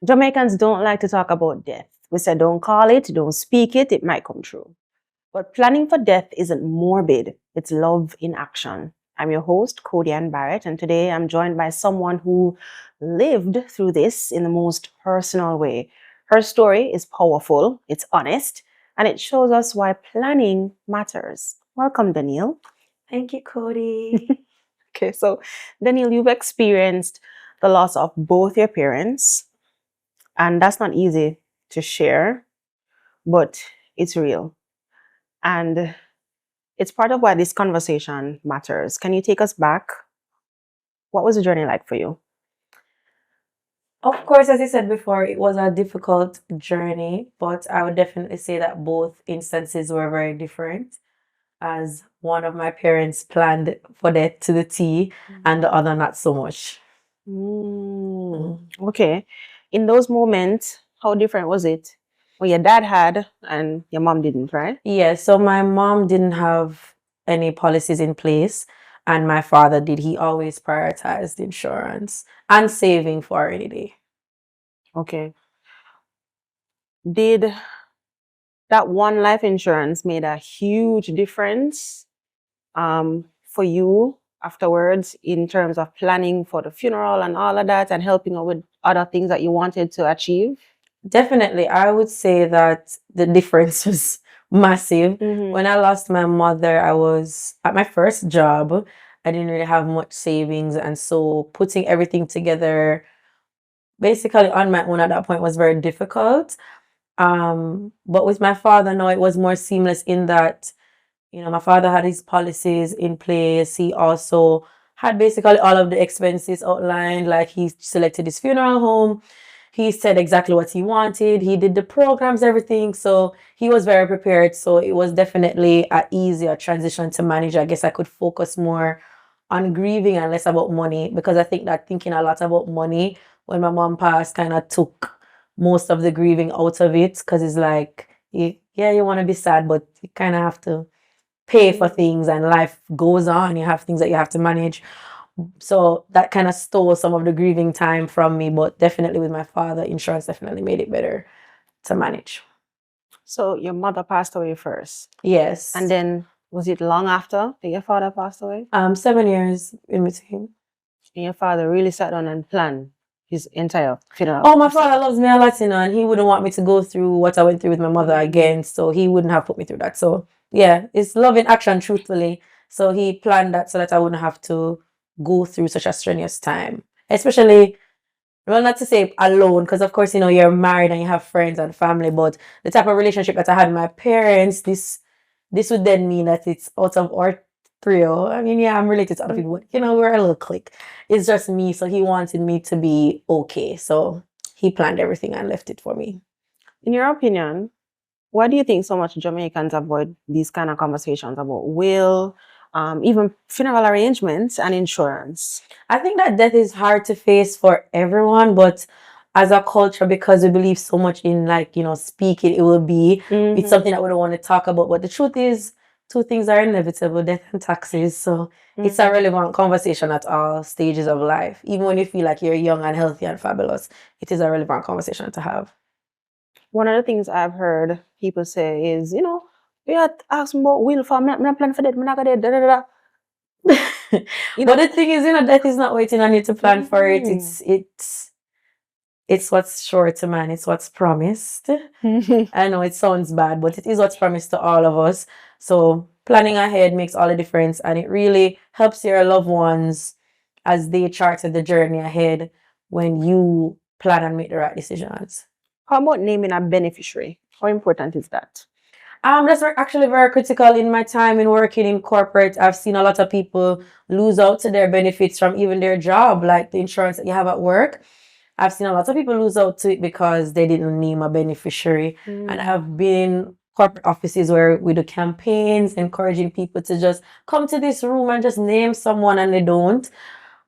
Jamaicans don't like to talk about death. We say don't call it, don't speak it, it might come true. But planning for death isn't morbid, it's love in action. I'm your host, Codian Barrett, and today I'm joined by someone who lived through this in the most personal way. Her story is powerful, it's honest, and it shows us why planning matters. Welcome, Denille. Thank you, Cody. Okay, so Denille, you've experienced the loss of both your parents, and that's not easy to share, but it's real. And it's part of why this conversation matters. Can you take us back? What was the journey like for you? Of course, as I said before, it was a difficult journey, but I would definitely say that both instances were very different. As one of my parents planned for death to the T, and the other not so much. Okay. In those moments, how different was it? Well, your dad had and your mom didn't, right? Yeah, so my mom didn't have any policies in place, and my father did. He always prioritized insurance and saving for a rainy day. Okay. Did that one life insurance made a huge difference for you afterwards in terms of planning for the funeral and all of that and helping out with other things that you wanted to achieve? Definitely, I would say that the difference was massive. When I lost my mother, I was at my first job. I didn't really have much savings, and so putting everything together basically on my own at that point was very difficult. But with my father now, it was more seamless in that, my father had his policies in place. He also had basically all of the expenses outlined, like he selected his funeral home. He said exactly what he wanted. He did the programs, everything. So he was very prepared. So it was definitely an easier transition to manage. I guess I could focus more on grieving and less about money, because I think that thinking a lot about money when my mom passed kind of took most of the grieving out of it, because it's like, yeah, you want to be sad, but you kind of have to pay for things and life goes on. You have things that you have to manage. So that kind of stole some of the grieving time from me, but definitely with my father, insurance definitely made it better to manage. So your mother passed away first. Yes. And then was it long after that your father passed away? 7 years in between. And your father really sat down and planned his entire funeral. Oh, my father loves me a lot, and he wouldn't want me to go through what I went through with my mother again, so he wouldn't have put me through that. So yeah, it's love in action, truthfully. So he planned that so that I wouldn't have to go through such a strenuous time, especially, well, not to say alone, because of course, you're married and you have friends and family, but the type of relationship that I had with my parents, this would then mean that it's out of our trio. I mean, yeah, I'm related to other people, but we're a little clique. It's just me, so he wanted me to be okay. So he planned everything and left it for me. In your opinion, why do you think so much Jamaicans avoid these kind of conversations about will, even funeral arrangements and insurance? I think that death is hard to face for everyone, but as a culture, because we believe so much in, like, speak it will be, it's something that we don't want to talk about. But the truth is, two things are inevitable: death and taxes. So it's a relevant conversation at all stages of life. Even when you feel like you're young and healthy and fabulous, it is a relevant conversation to have. One of the things I've heard people say is, we had asked about will for me, I'm not planning for that, I'm not gonna da da da. But the thing is, death is not waiting on you to plan for it. It's what's sure to man. It's what's promised. I know it sounds bad, but it is what's promised to all of us. So planning ahead makes all the difference, and it really helps your loved ones as they charted the journey ahead when you plan and make the right decisions. How about naming a beneficiary? How important is that? That's actually very critical. In my time in working in corporate, I've seen a lot of people lose out to their benefits from even their job, like the insurance that you have at work. I've seen a lot of people lose out to it because they didn't name a beneficiary. And I've been in corporate offices where we do campaigns encouraging people to just come to this room and just name someone, and they don't.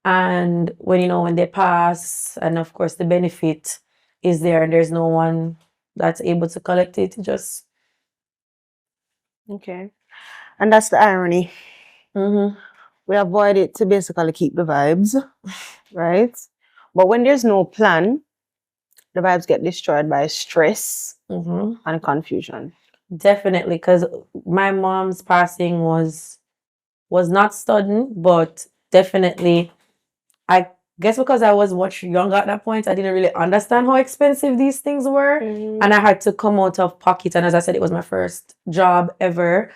And when they pass, and of course the benefit is there and there's no one that's able to collect it, just... Okay. And that's the irony. We avoid it to basically keep the vibes, right? But when there's no plan, the vibes get destroyed by stress Mm-hmm. and confusion. Definitely, because my mom's passing was not sudden, but definitely, I guess because I was much younger at that point, I didn't really understand how expensive these things were, and I had to come out of pocket. And as I said, it was my first job ever.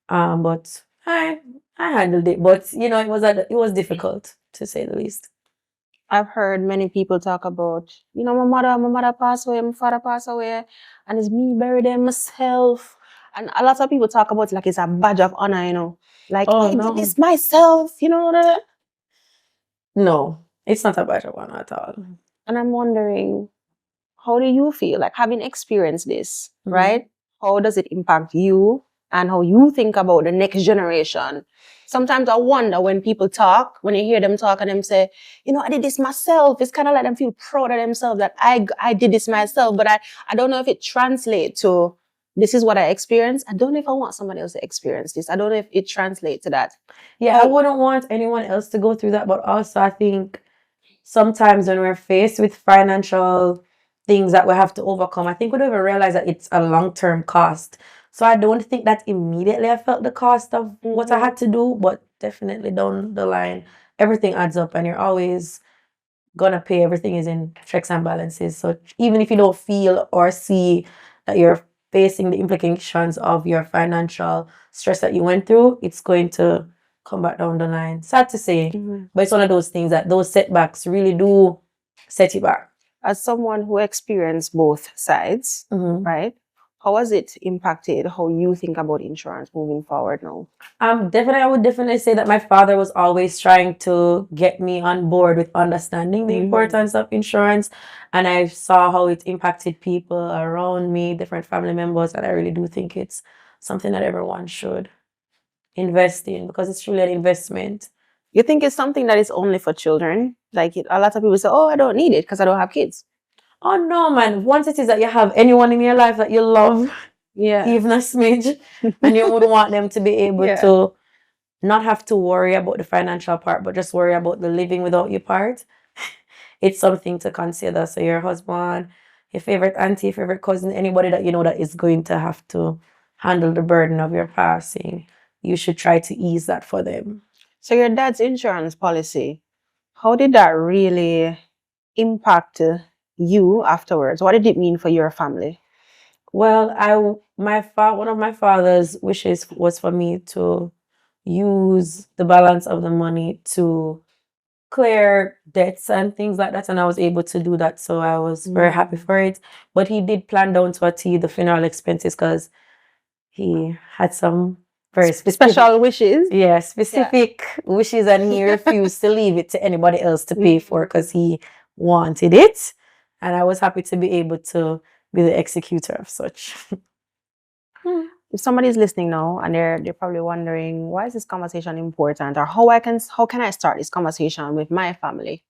But I handled it. But it was difficult to say the least. I've heard many people talk about, my mother passed away, my father passed away, and it's me bury them myself. And a lot of people talk about it like it's a badge of honor, like Oh, I did no. this myself, No, it's not a badge of honor at all. And I'm wondering, how do you feel like having experienced this, right? How does it impact you and how you think about the next generation? Sometimes I wonder when people talk, when you hear them talk and them say, I did this myself. It's kind of like them feel proud of themselves that I did this myself, but I don't know if it translates to this is what I experienced. I don't know if I want somebody else to experience this. I don't know if it translates to that. Yeah, I wouldn't want anyone else to go through that, but also I think sometimes when we're faced with financial things that we have to overcome, I think we don't even realize that it's a long-term cost. So I don't think that immediately I felt the cost of what I had to do, but definitely down the line, everything adds up and you're always gonna pay. Everything is in checks and balances. So even if you don't feel or see that you're facing the implications of your financial stress that you went through, it's going to come back down the line. Sad to say, but it's one of those things that those setbacks really do set you back. As someone who experienced both sides, right? How has it impacted how you think about insurance moving forward now? I would definitely say that my father was always trying to get me on board with understanding the importance of insurance. And I saw how it impacted people around me, different family members. And I really do think it's something that everyone should invest in because it's truly an investment. You think it's something that is only for children? Like a lot of people say, oh, I don't need it because I don't have kids. Oh, no, man. Once it is that you have anyone in your life that you love, even a smidge, and you would want them to be able to not have to worry about the financial part, but just worry about the living without you part, it's something to consider. So your husband, your favorite auntie, your favorite cousin, anybody that you know that is going to have to handle the burden of your passing, you should try to ease that for them. So your dad's insurance policy, how did that really impact you afterwards? What did it mean for your family? Well, one of my father's wishes was for me to use the balance of the money to clear debts and things like that, and I was able to do that, so I was very happy for it. But he did plan down to a T the funeral expenses because he had some very special wishes. Yeah, specific wishes, and he refused to leave it to anybody else to pay for because he wanted it, and I was happy to be able to be the executor of such. If somebody's listening now and they're probably wondering, why is this conversation important, or how can I start this conversation with my family?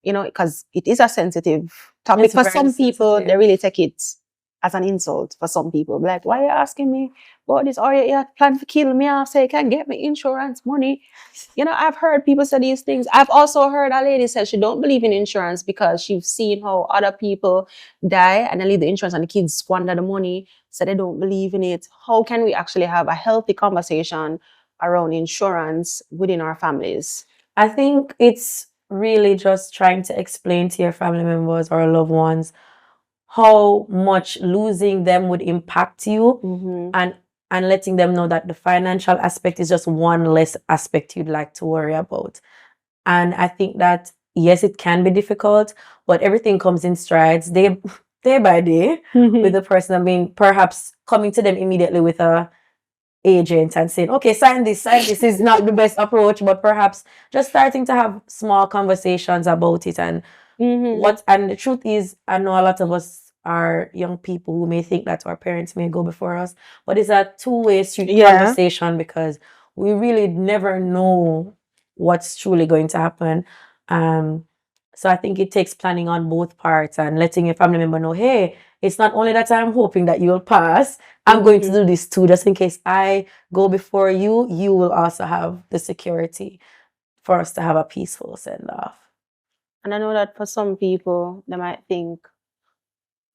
Because it is a sensitive topic for some people. They really take it as an insult. For some people, like, why are you asking me about this? Or you plan to kill me off so you can get me insurance money? I've heard people say these things. I've also heard a lady say she don't believe in insurance because she's seen how other people die and they leave the insurance and the kids squander the money, so they don't believe in it. How can we actually have a healthy conversation around insurance within our families? I think it's really just trying to explain to your family members or loved ones how much losing them would impact you, and letting them know that the financial aspect is just one less aspect you'd like to worry about. And I think that, yes, it can be difficult, but everything comes in strides day by day with the person. I mean, perhaps coming to them immediately with a agent and saying, okay, sign this is not the best approach, but perhaps just starting to have small conversations about it. And and the truth is, I know a lot of us are young people who may think that our parents may go before us, but it's a two-way street conversation because we really never know what's truly going to happen. So I think it takes planning on both parts and letting your family member know, hey, it's not only that I'm hoping that you'll pass, I'm going to do this too, just in case I go before you, you will also have the security for us to have a peaceful send-off. And I know that for some people, they might think,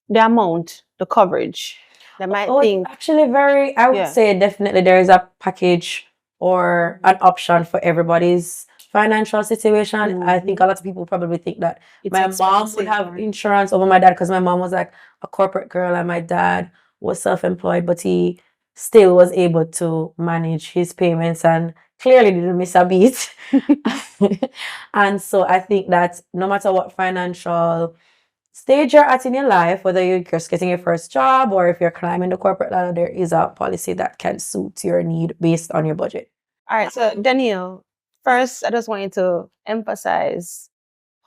the amount, the coverage. They might Oh, it's think, actually very, I would yeah. say definitely there is a package or an option for everybody's financial situation. I think a lot of people probably think that It's my mom would expensive, have right? insurance over my dad because my mom was like a corporate girl and my dad was self-employed, but he still was able to manage his payments and clearly didn't miss a beat. And so I think that no matter what financial stage you're at in your life, whether you're just getting your first job or if you're climbing the corporate ladder, there is a policy that can suit your need based on your budget. All right, so Denille, first, I just wanted to emphasize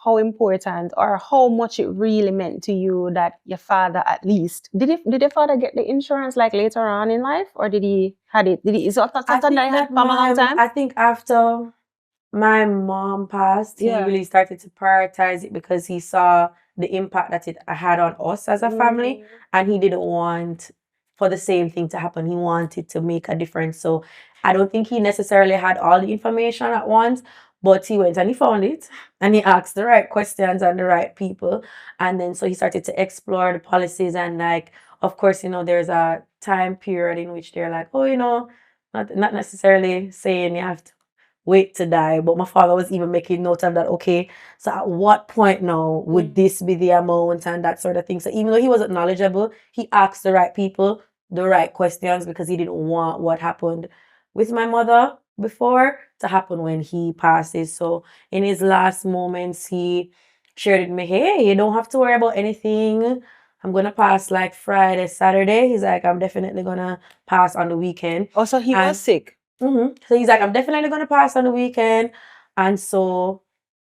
how important or how much it really meant to you that your father, at least, did your father get the insurance like later on in life, or did he had it? Did he? Is it something that he had from a long time? I think after my mom passed, he Yeah. really started to prioritize it because he saw the impact that it had on us as a family, and he didn't want for the same thing to happen. He wanted to make a difference. So I don't think he necessarily had all the information at once, but he went and he found it and he asked the right questions and the right people. And then so he started to explore the policies and like, of course, there's a time period in which they're like, oh, not necessarily saying you have to wait to die, but my father was even making note of that. Okay, so at what point now would this be the amount and that sort of thing? So even though he wasn't knowledgeable, he asked the right people the right questions because he didn't want what happened with my mother before to happen when he passes. So in his last moments, he shared with me, hey, you don't have to worry about anything. I'm gonna pass like Friday, Saturday. He's like, I'm definitely gonna pass on the weekend. Oh, so he was sick. So he's like, I'm definitely gonna pass on the weekend. And so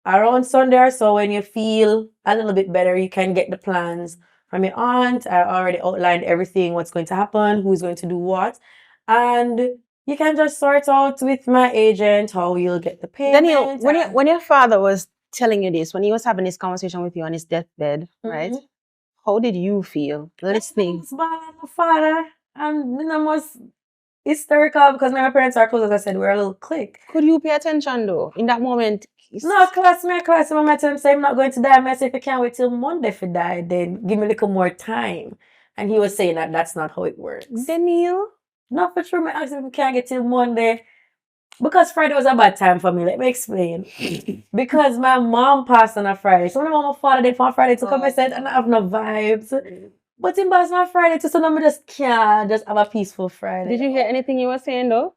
around Sunday or so, when you feel a little bit better, you can get the plans from your aunt. I already outlined everything, what's going to happen, who's going to do what. And you can just sort out with my agent how you'll get the payment. Denille, when your father was telling you this, when he was having this conversation with you on his deathbed, right? How did you feel listening? My father, and I was hysterical because my parents are close. As I said, we're a little clique. Could you pay attention though in that moment? No, class, my tell him say I'm not going to die. I say if you can't wait till Monday for die, then give me a little more time. And he was saying that that's not how it works. Denille? No, for sure. I asked him if we can't get till Monday. Because Friday was a bad time for me. Let me explain. Because my mom passed on a Friday. So when my mom father did for Friday to come, I said, I don't have no vibes. But in passed on Friday to so now I just can't just have a peaceful Friday. Did you hear anything you were saying though?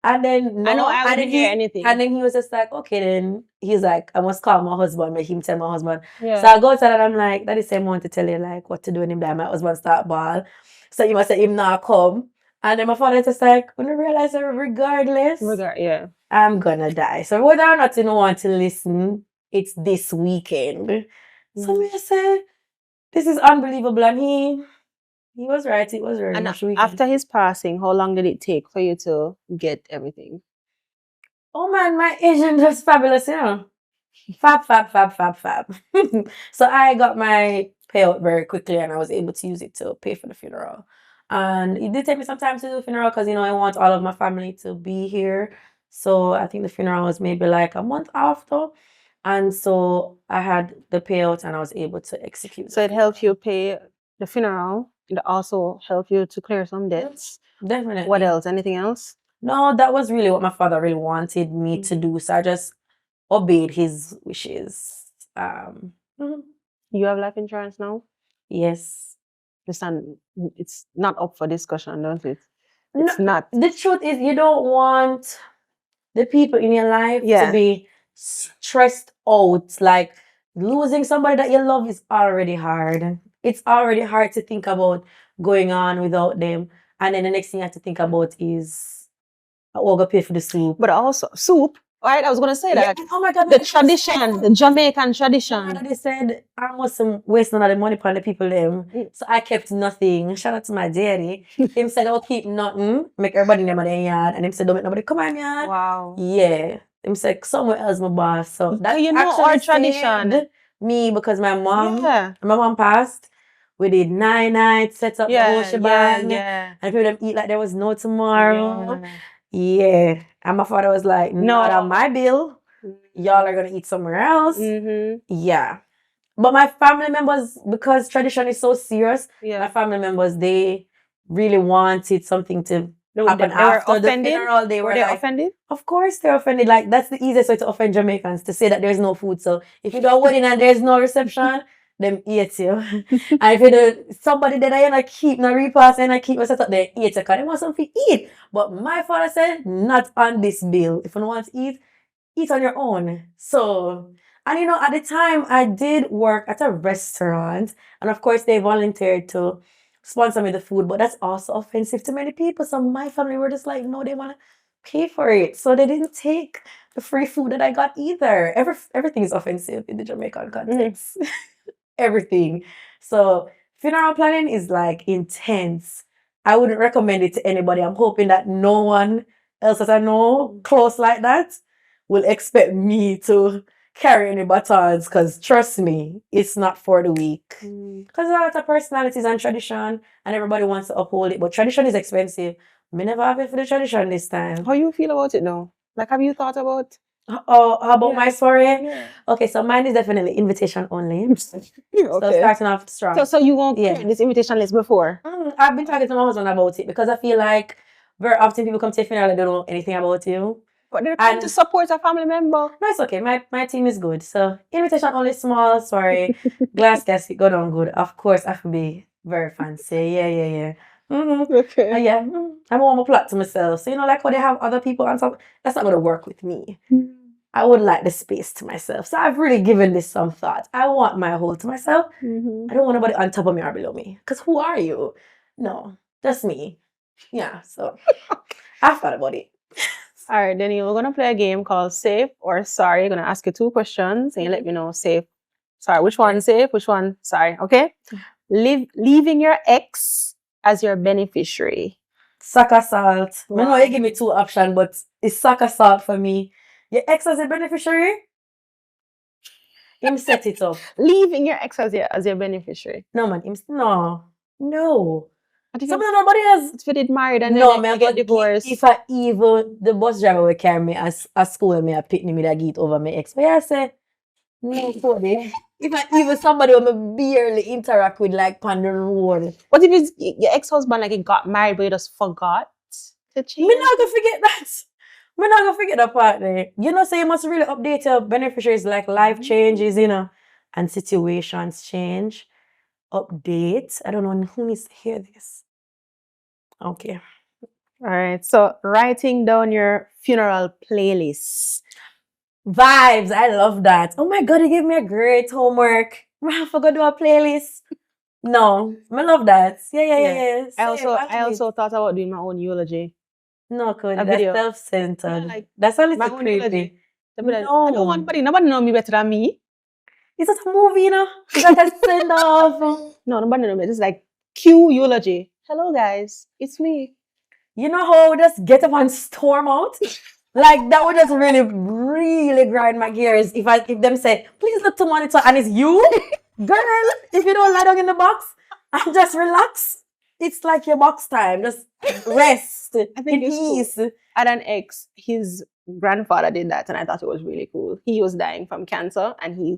And then I know I didn't hear anything. And then he was just like, okay, then he's like, I must call my husband, make him tell my husband. Yeah. So I go outside and I'm like, that is the same one to tell you like what to do when him die. My husband start ball. So you must say him not come. And then my father just like, when I realize that regardless, I'm gonna die. So whether or not you don't want to listen, it's this weekend. So me I said, this is unbelievable. And he was right. It was very much weekend. After his passing, how long did it take for you to get everything? Oh man, my agent was fabulous, Fab. So I got my payout very quickly and I was able to use it to pay for the funeral. And it did take me some time to do the funeral because, I want all of my family to be here. So I think the funeral was maybe like a month after. And so I had the payout and I was able to execute. So it helped you pay the funeral. It also helped you to clear some debts. Definitely. What else? Anything else? No, that was really what my father really wanted me to do. So I just obeyed his wishes. You have life insurance now? Yes. It's not up for discussion, don't it? It's not. The truth is, you don't want the people in your life to be stressed out. Like losing somebody that you love is already hard. It's already hard to think about going on without them. And then the next thing you have to think about is, oh, go pay for the soup. But also, soup, right? I was going to say that. Oh my God. The tradition, the Jamaican tradition. They said, I mustn't waste none of the money on the people them. So I kept nothing. Shout out to my daddy. Him said, I'll keep nothing. Make everybody in their yard. And him said, don't make nobody come on yard. Wow. Yeah. Him said, somewhere else, my boss. So that our tradition. Me, because my mom passed. We did 9 nights, set up the whole shebang. And people them eat like there was no tomorrow. Yeah. And my father was like, not on my bill. Y'all are gonna eat somewhere else. Yeah. But my family members, because tradition is so serious, my Yeah. family members, they really wanted something to They happen were after the offended? funeral. They Were were they like, offended? of course they're offended. Like, that's the easiest way to offend Jamaicans, to say that there's no food. So if you do a wedding and there's no reception, them eat you. And if you do somebody that I keep no repast and I keep my set up, they eat you because they want something to eat. But my father said, not on this bill. If you don't want to eat on your own. So, and at the time I did work at a restaurant, and of course they volunteered to sponsor me the food, but that's also offensive to many people. So my family were just like, no, they want to pay for it. So they didn't take the free food that I got either. Everything is offensive in the Jamaican context. Everything. So funeral planning is like intense. I wouldn't recommend it to anybody. I'm hoping that no one else that I know close like that will expect me to carry any batons, because trust me, it's not for the weak. Because there are a lot of personalities and tradition, and everybody wants to uphold it, but tradition is expensive. Me never have it for the tradition this time. How you feel about it now? Like, have you thought about? Oh, how about my story? Yeah. Okay, so mine is definitely invitation only. So Okay. starting off strong. So you won't Yeah. create this invitation list before? I've been talking to my husband about it, because I feel like very often people come to your funeral and they don't know anything about you. But they're coming And- to support a family member. No, it's okay. My team is good. So invitation only small, sorry. Glass casket, go down good. Of course, I have to be very fancy. Yeah. Okay. Yeah. I want my plot to myself. So like how they have other people on top, that's not gonna work with me. I would like the space to myself. So I've really given this some thought. I want my whole to myself. I don't want nobody on top of me or below me. Because who are you? No, just me. Yeah, so I've thought about it. All right, Denille, we're gonna play a game called Safe or Sorry. I'm gonna ask you 2 questions, and you let me know safe. Sorry, which one safe? Which one sorry? Okay. Leaving your ex as your beneficiary. Sack assault. I know Wow. you give me 2 options, but it's sack assault for me. Your ex as a beneficiary? Him set it up. Leaving your ex as your beneficiary. No, man. No. I think Something nobody else. if you did married and No, then man, you get divorced. If I even the bus driver will carry me as school, me a pick me that get over my ex. But yeah, I say no funny. If I even somebody who me barely interact with, like on the road. What if it's your ex-husband, like he got married but he just forgot to change? Me not gonna forget that. Me not gonna forget that part there. So you must really update your beneficiaries, like life changes, and situations change. Update. I don't know who needs to hear this. Okay. All right. So writing down your funeral playlist. Vibes. I love that. Oh my God, you gave me a great homework. I forgot to do a playlist. No, I love that. Yeah. I also thought about doing my own eulogy. No, Cody, A that's video. self-centered. Yeah, like That's a my little own creepy. eulogy. I No. don't want nobody know me better than me. It's just a movie, It's like a send-off. No, nobody know me. It's like cue eulogy. Hello guys, it's me. You know how we just get up and storm out? Like that would just really, really grind my gears if them say, please look to monitor, and it's you, girl. If you don't lie down in the box and just relax, it's like your box time. Just rest I think in it's cool. peace. I had an ex, his grandfather did that, and I thought it was really cool. He was dying from cancer, and he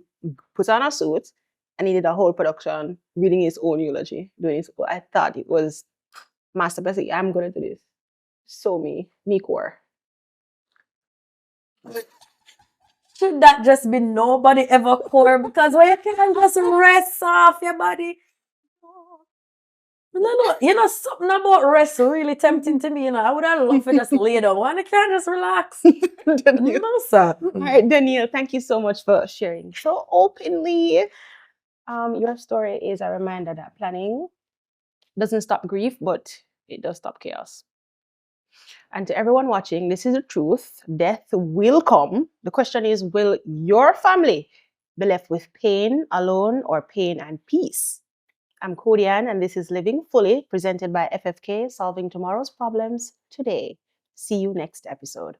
put on a suit, and he did a whole production reading his own eulogy, doing his. I thought it was masterpiece. I'm gonna do this. So me core. Should that just be nobody ever core? Because why you can't just rest off your body? No, something about rest really tempting to me. I would have loved to just lay down. Why can't just relax? No, sir. All right, Denille, thank you so much for sharing so openly. Your story is a reminder that planning doesn't stop grief, but it does stop chaos. And to everyone watching, this is the truth. Death will come. The question is, will your family be left with pain alone or pain and peace? I'm Codian, and this is Living Fully, presented by FFK, solving tomorrow's problems today. See you next episode.